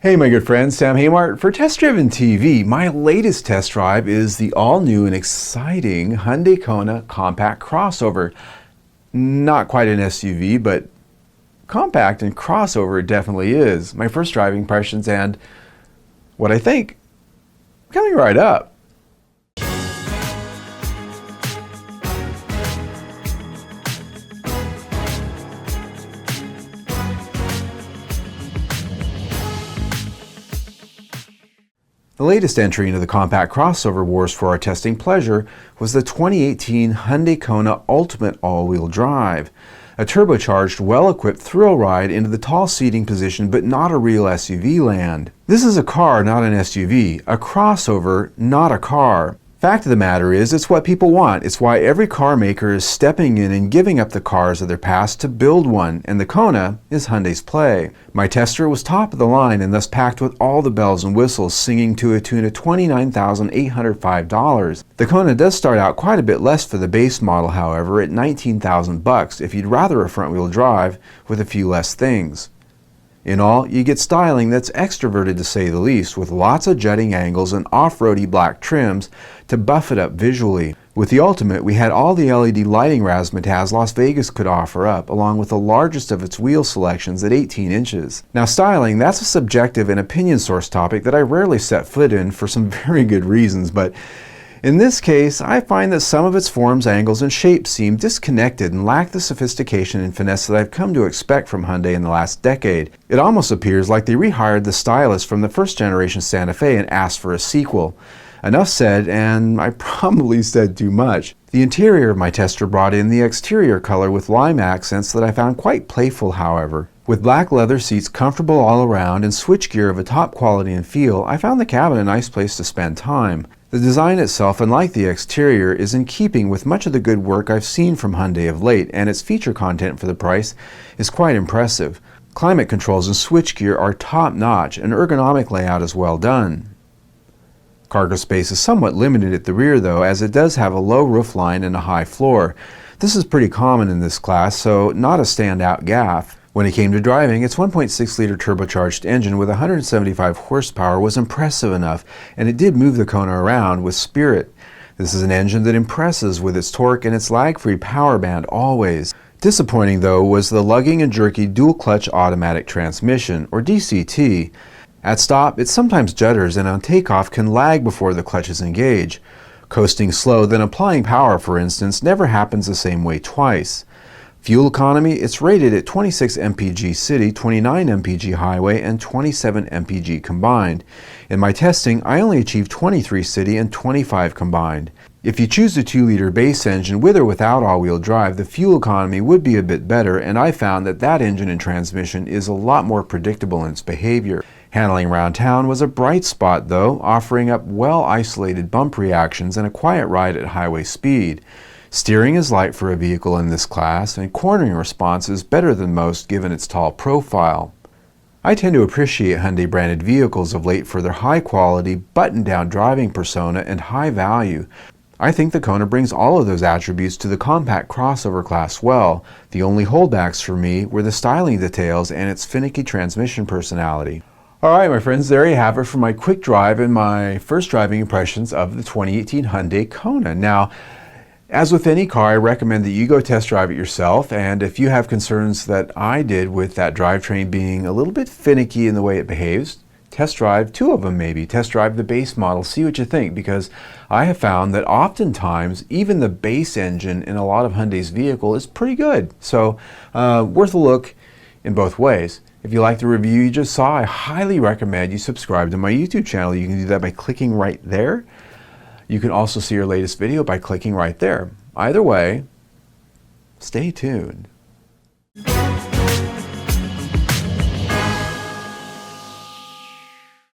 Hey my good friends, Sam Haymart for Test Driven TV. My latest test drive is the all-new and exciting Hyundai Kona compact crossover. Not quite an SUV, but compact and crossover it definitely is. My first driving impressions and what I think coming right up. The latest entry into the compact crossover wars for our testing pleasure was the 2018 Hyundai Kona Ultimate All-Wheel Drive, a turbocharged, well-equipped thrill ride into the tall seating position but not a real SUV land. This is a car, not an SUV, a crossover, not a car. Fact of the matter is, it's what people want. It's why every car maker is stepping in and giving up the cars of their past to build one, and the Kona is Hyundai's play. My tester was top of the line and thus packed with all the bells and whistles, singing to a tune of $29,805. The Kona does start out quite a bit less for the base model, however, at $19,000 if you'd rather a front-wheel drive with a few less things. In all, you get styling that's extroverted to say the least, with lots of jutting angles and off-roady black trims to buff it up visually. With the Ultimate, we had all the LED lighting razzmatazz Las Vegas could offer up, along with the largest of its wheel selections at 18 inches. Now styling, that's a subjective and opinion source topic that I rarely set foot in for some very good reasons, but in this case, I find that some of its forms, angles, and shapes seem disconnected and lack the sophistication and finesse that I've come to expect from Hyundai in the last decade. It almost appears like they rehired the stylist from the first generation Santa Fe and asked for a sequel. Enough said, and I probably said too much. The interior of my tester brought in the exterior color with lime accents that I found quite playful, however. With black leather seats comfortable all around and switchgear of a top quality and feel, I found the cabin a nice place to spend time. The design itself, unlike the exterior, is in keeping with much of the good work I've seen from Hyundai of late, and its feature content for the price is quite impressive. Climate controls and switchgear are top-notch, and ergonomic layout is well done. Cargo space is somewhat limited at the rear though, as it does have a low roofline and a high floor. This is pretty common in this class, so not a standout gaffe. When it came to driving, its 1.6-liter turbocharged engine with 175 horsepower was impressive enough, and it did move the Kona around with spirit. This is an engine that impresses with its torque and its lag-free power band always. Disappointing though was the lugging and jerky dual-clutch automatic transmission, or DCT. At stop, it sometimes judders and on takeoff can lag before the clutches engage. Coasting slow, then applying power, for instance, never happens the same way twice. Fuel economy, it's rated at 26 mpg city, 29 mpg highway, and 27 mpg combined. In my testing, I only achieved 23 city and 25 combined. If you choose the 2-liter base engine with or without all-wheel drive, the fuel economy would be a bit better, and I found that that engine and transmission is a lot more predictable in its behavior. Handling around town was a bright spot though, offering up well-isolated bump reactions and a quiet ride at highway speed. Steering is light for a vehicle in this class, and cornering response is better than most given its tall profile. I tend to appreciate Hyundai branded vehicles of late for their high quality, buttoned-down driving persona and high value. I think the Kona brings all of those attributes to the compact crossover class well. The only holdbacks for me were the styling details and its finicky transmission personality. Alright my friends, there you have it for my quick drive and my first driving impressions of the 2018 Hyundai Kona. Now, as with any car, I recommend that you go test drive it yourself, and if you have concerns that I did with that drivetrain being a little bit finicky in the way it behaves, test drive 2 of them maybe. Test drive the base model, see what you think, because I have found that oftentimes even the base engine in a lot of Hyundai's vehicle is pretty good. So worth a look in both ways. If you like the review you just saw, I highly recommend you subscribe to my YouTube channel. You can do that by clicking right there. You can also see your latest video by clicking right there. Either way, stay tuned.